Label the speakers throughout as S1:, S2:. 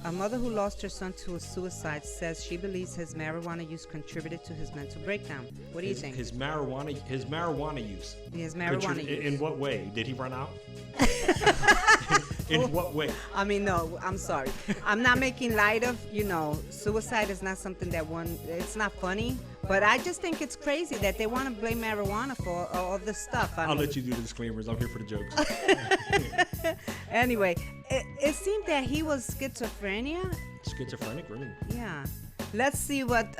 S1: A mother who lost her son to a suicide says she believes his marijuana use contributed to his mental breakdown. What do you think?
S2: His marijuana use.
S1: His marijuana use.
S2: In what way? Did he run out? In what way?
S1: I mean, no, I'm sorry. I'm not making light of, suicide is not something that it's not funny. But I just think it's crazy that they want to blame marijuana for all this stuff.
S2: I'll let you do the disclaimers. I'm here for the jokes.
S1: Anyway, it seemed that he was schizophrenia.
S2: Schizophrenic, really?
S1: Yeah. Let's see what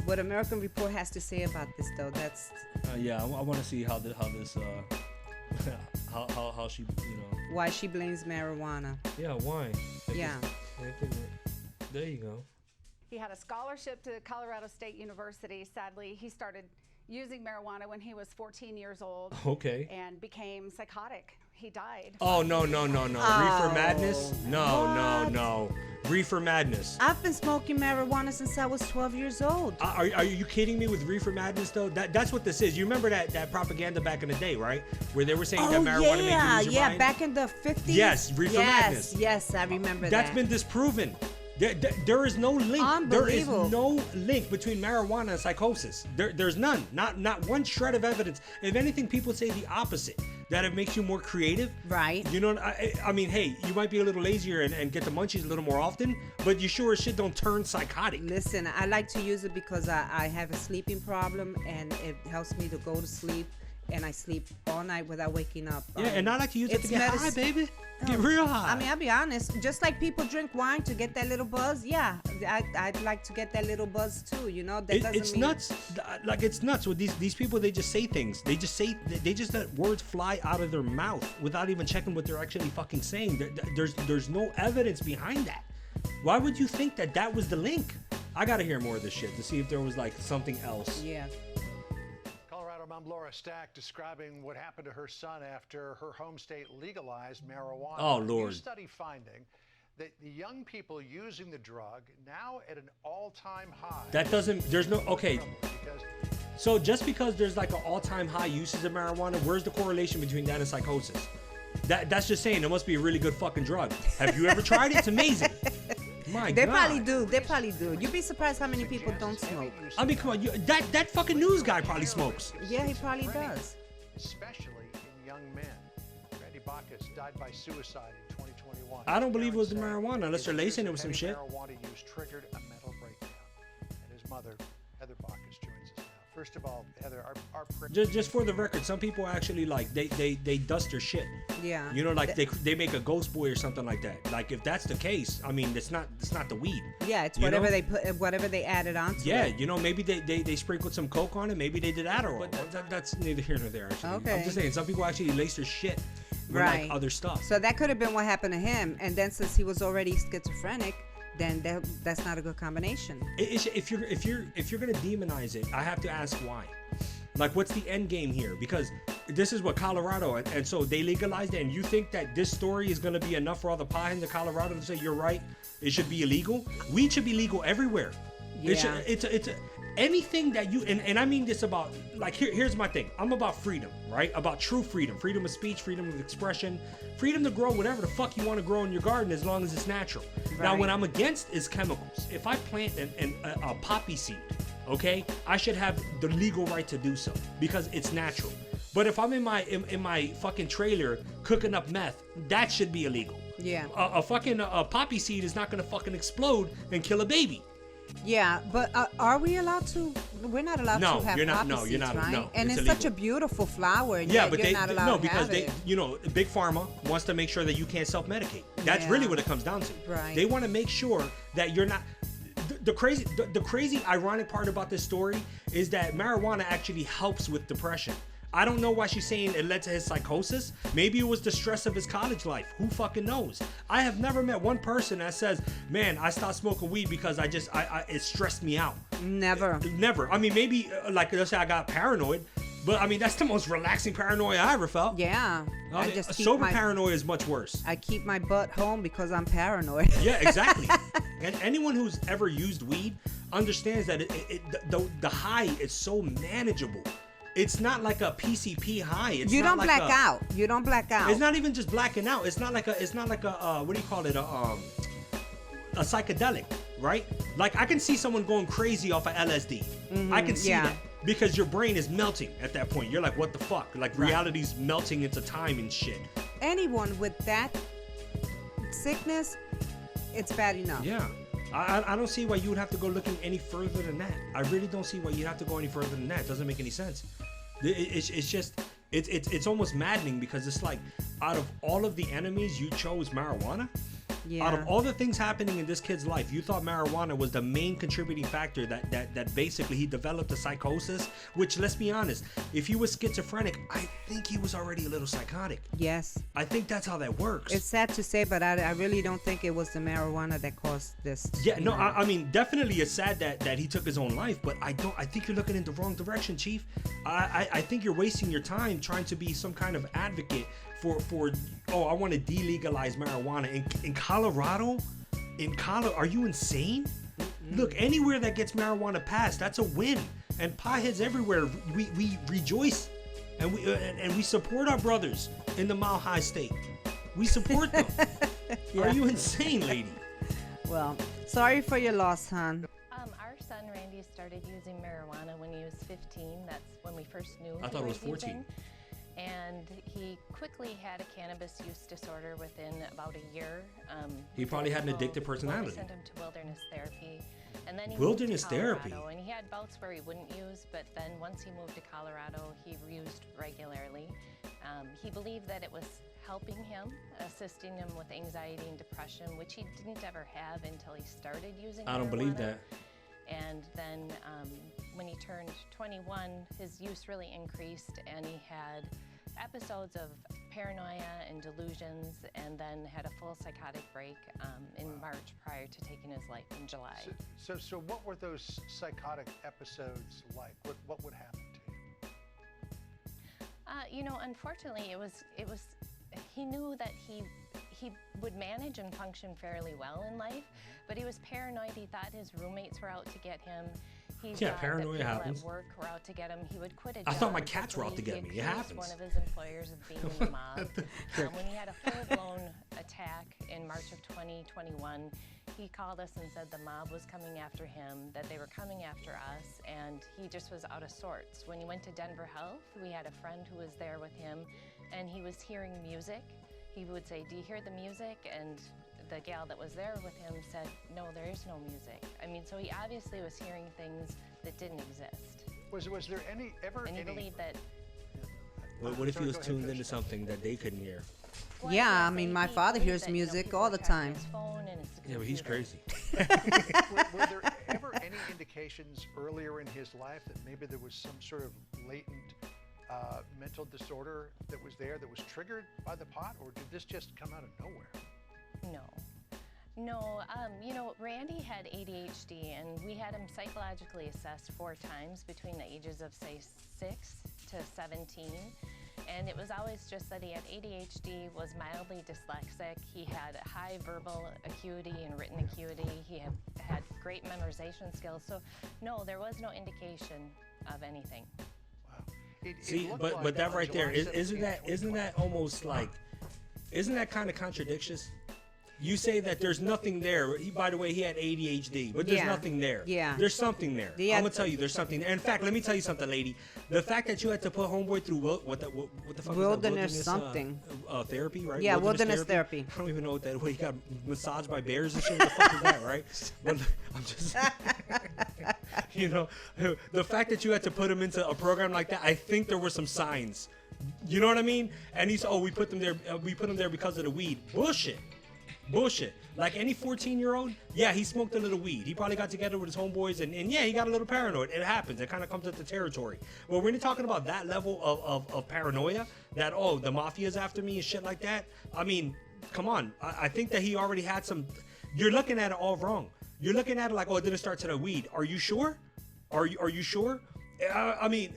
S1: American Report has to say about this, though. That's.
S2: Yeah, I want to see how this how she
S1: Why she blames marijuana.
S2: Yeah, why? There you go.
S3: He had a scholarship to Colorado State University. Sadly, he started using marijuana when he was 14 years old.
S2: Okay.
S3: And became psychotic. He died.
S2: Oh, no. Reefer Madness?
S1: What?
S2: No. Reefer Madness.
S1: I've been smoking marijuana since I was 12 years old.
S2: Are you kidding me with Reefer Madness, though? That's what this is. You remember that propaganda back in the day, right? Where they were saying that marijuana made you lose your mind?
S1: Back in the 50s?
S2: Yes, Reefer Madness.
S1: Yes, I remember that.
S2: That's been disproven. There is no link. There is no link between marijuana and psychosis. There's none. Not one shred of evidence. If anything, people say the opposite. That it makes you more creative.
S1: Right.
S2: You know, I mean, hey, you might be a little lazier and get the munchies a little more often, but you sure as shit don't turn psychotic.
S1: Listen, I like to use it because I have a sleeping problem, and it helps me to go to sleep. And I sleep all night without waking up.
S2: Yeah, and I like to use it to get high, baby. Get real high.
S1: I mean, I'll be honest. Just like people drink wine to get that little buzz, yeah, I'd like to get that little buzz too.
S2: It's nuts. Like, it's nuts with these people. They just say things. They just let words fly out of their mouth without even checking what they're actually fucking saying. There's no evidence behind that. Why would you think that was the link? I gotta hear more of this shit to see if there was like something else.
S1: Yeah.
S4: Laura Stack describing what happened to her son after her home state legalized marijuana.
S2: Oh, Lord.
S4: A new study finding that the young people using the drug now at an all-time high.
S2: Okay. So just because there's like an all-time high usage of marijuana, where's the correlation between that and psychosis? That's just saying it must be a really good fucking drug. Have you ever tried it? It's amazing. My
S1: They
S2: God.
S1: probably do. You'd be surprised how many people don't smoke.
S2: I mean, come on, that fucking news guy probably smokes.
S1: Yeah, he probably does.
S4: Especially in young men. Randy Bacchus died by suicide in 2021.
S2: I don't believe it was the marijuana unless they're lacing it with some shit.
S4: Marijuana use triggered a mental breakdown. And his mother, Heather Bacchus, joins us now. First of all, Heather, our
S2: just for the record, some people actually like they dust their shit.
S1: Yeah.
S2: You know, like they make a ghost boy or something like that. Like if that's the case, I mean, it's not the weed.
S1: Yeah, it's whatever they put, whatever they added onto it.
S2: Yeah, maybe they sprinkled some coke on it. Maybe they did Adderall. But that's neither here nor there. Actually,
S1: okay.
S2: I'm just saying, some people actually lace their shit with like other stuff.
S1: So that could have been what happened to him, and then since he was already schizophrenic, then that's not a good combination.
S2: If you're gonna demonize it, I have to ask why. Like, what's the end game here? Because this is what Colorado, and so they legalized it, and you think that this story is gonna be enough for all the potheads in Colorado to say you're right, it should be illegal? Weed should be legal everywhere.
S1: Yeah.
S2: It's anything that you and I mean this about, like, here's my thing. I'm about freedom, right? About true freedom of speech, freedom of expression, freedom to grow whatever the fuck you want to grow in your garden as long as it's natural. Right. Now, what I'm against is chemicals. If I plant a poppy seed, okay, I should have the legal right to do so because it's natural. But if I'm in my fucking trailer cooking up meth, that should be illegal.
S1: Yeah.
S2: A fucking poppy seed is not gonna fucking explode and kill a baby.
S1: Yeah, but are we allowed to? We're not allowed to have poppy seeds,
S2: you're not,
S1: right?
S2: no,
S1: and it's such a beautiful flower, and
S2: yeah,
S1: yet
S2: but
S1: you're not allowed to have it.
S2: Big pharma wants to make sure that you can't self-medicate. That's really what it comes down to.
S1: Right.
S2: They want to make sure that you're not. The crazy ironic part about this story is that marijuana actually helps with depression. I don't know why she's saying it led to his psychosis. Maybe it was the stress of his college life. Who fucking knows? I have never met one person that says, man, I stopped smoking weed because it stressed me out.
S1: Never.
S2: Never. I mean, maybe, like, let's say I got paranoid, but I mean, that's the most relaxing paranoia I ever felt.
S1: Yeah.
S2: Sober paranoia is much worse.
S1: I keep my butt home because I'm paranoid.
S2: Yeah, exactly. And anyone who's ever used weed understands that the high is so manageable. It's not like a PCP high.
S1: You don't black out. You don't black out.
S2: It's not even just blacking out. It's not like a what do you call it? a psychedelic, right? Like I can see someone going crazy off of LSD. I can see that because your brain is melting at that point. You're like, what the fuck? Like reality's melting into time and shit.
S1: Anyone with that sickness, it's bad enough.
S2: Yeah. I don't see why you would have to go looking any further than that. I really don't see why you'd have to go any further than that. It doesn't make any sense. It's just it's almost maddening because it's like out of all of the enemies you chose marijuana.
S1: Yeah.
S2: Out of all the things happening in this kid's life, you thought marijuana was the main contributing factor that basically he developed a psychosis, which, let's be honest, if he was schizophrenic, I think he was already a little psychotic.
S1: Yes.
S2: I think that's how that works.
S1: It's sad to say, but I really don't think it was the marijuana that caused this.
S2: Yeah, no, I mean, definitely it's sad that he took his own life, but I think you're looking in the wrong direction, Chief. I think you're wasting your time trying to be some kind of advocate for I want to delegalize marijuana in Colorado. Are you insane? Look, anywhere that gets marijuana passed, that's a win. And potheads everywhere, we rejoice and we support our brothers in the Mile High State. We support them.
S1: Yeah.
S2: Are you insane, lady?
S1: Well, sorry for your loss, hon.
S5: Our son Randy started using marijuana when he was 15. That's when we first knew
S2: I thought it was 14.
S5: using. And he quickly had a cannabis use disorder within about a year.
S2: He probably had an addictive personality.
S5: We sent him to wilderness therapy. And then he
S2: Wilderness
S5: moved to
S2: therapy?
S5: Colorado, and he had bouts where he wouldn't use, but then once he moved to Colorado, he used regularly. He believed that it was helping him, assisting him with anxiety and depression, which he didn't ever have until he started using
S2: I don't believe
S5: marijuana.
S2: that.
S5: And then when he turned 21, his use really increased, and he had episodes of paranoia and delusions, and then had a full psychotic break in March prior to taking his life in July.
S4: So what were those psychotic episodes like? What would happen to you?
S5: Unfortunately, it was. He knew that he would manage and function fairly well in life, but he was paranoid. He thought his roommates were out to get him. He thought
S2: paranoia
S5: that people
S2: happens.
S5: at work were out to get him. He would quit a
S2: I
S5: job.
S2: thought my cats were out to get me. It
S5: He accused
S2: happens.
S5: one of his employers of being in the mob. When he had a full-blown attack in March of 2021, he called us and said the mob was coming after him, that they were coming after us, and he just was out of sorts. When he went to Denver Health, we had a friend who was there with him, and he was hearing music. He would say, "Do you hear the music?" And the gal that was there with him said, "No, there is no music." I mean, so he obviously was hearing things that didn't exist.
S4: Was there ever
S5: And he
S4: any?
S5: believed that.
S2: What if he
S4: Sorry,
S2: was
S4: go ahead,
S2: tuned
S4: finish
S2: into
S4: that.
S2: something that they couldn't hear?
S5: Well,
S1: Yeah,
S5: yeah,
S1: I mean,
S5: he
S1: my father
S5: believed
S1: hears
S5: that,
S1: music
S5: people
S1: all
S5: were
S1: the
S5: tracking
S1: time.
S5: his phone and his
S2: Yeah, but he's
S5: computer.
S2: crazy.
S4: were there ever any indications earlier in his life that maybe there was some sort of latent mental disorder that was there that was triggered by the pot, or did this just come out of nowhere?
S5: No, Randy had ADHD, and we had him psychologically assessed 4 times between the ages of, say, 6 to 17. And it was always just that he had ADHD, was mildly dyslexic, he had high verbal acuity and written acuity, he had great memorization skills. So, no, there was no indication of anything.
S4: Wow. It
S2: See,
S4: looked
S2: but
S4: like
S2: that
S4: on
S2: right there,
S4: July
S2: isn't
S4: 17th,
S2: that almost like, isn't that kind of contradictious? You say that there's nothing there. By the way, he had ADHD, but there's
S1: Yeah.
S2: nothing there.
S1: Yeah.
S2: There's something there.
S1: Yeah.
S2: I'm gonna tell you, there's something there. In fact, let me tell you something, lady. The fact that you had to put homeboy through what the fuck
S1: Wilderness
S2: is that?
S1: something.
S2: Therapy, right?
S1: Yeah, wilderness therapy.
S2: I don't even know what that. What, he got massaged by bears and shit. What the fuck is that, right? But I'm just, the fact that you had to put him into a program like that, I think there were some signs. You know what I mean? And he's, we put them there. We put him there because of the weed. Bullshit. Like any 14-year-old, yeah, he smoked a little weed. He probably got together with his homeboys, and yeah, he got a little paranoid. It happens. It kind of comes with the territory. But when you're talking about that level of paranoia, that, the mafia's after me and shit like that, I mean, come on. I think that he already had some... You're looking at it all wrong. You're looking at it like, it didn't start to the weed. Are you sure? Are you sure? I mean...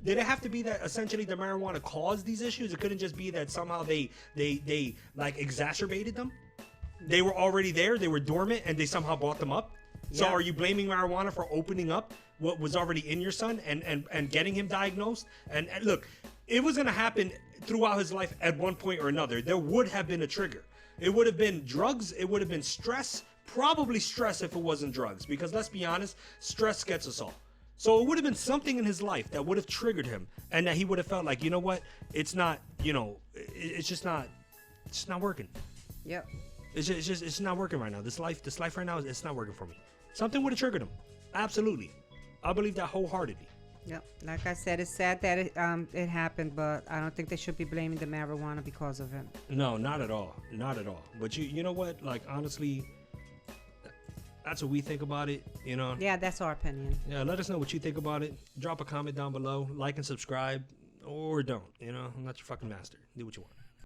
S2: Did it have to be that essentially the marijuana caused these issues? It couldn't just be that somehow they like exacerbated them? They were already there, they were dormant, and they somehow brought them up? So
S1: Yeah.
S2: are you blaming marijuana for opening up what was already in your son and getting him diagnosed? And look, it was gonna happen throughout his life at one point or another. There would have been a trigger. It would have been drugs. It would have been stress. Probably stress if it wasn't drugs, because let's be honest, stress gets us all. So it would have been something in his life that would have triggered him, and that he would have felt like, you know what, it's not, you know, it's not working.
S1: Yep.
S2: It's not working right now. This life right now, it's not working for me. Something would have triggered him. Absolutely. I believe that wholeheartedly.
S1: Yep. Like I said, it's sad that it happened, but I don't think they should be blaming the marijuana because of it.
S2: No, not at all. Not at all. But you know what? Like, honestly, that's what we think about it, you know?
S1: Yeah, that's our opinion.
S2: Yeah, let us know what you think about it. Drop a comment down below. Like and subscribe, or don't, you know? I'm not your fucking master. Do what you want.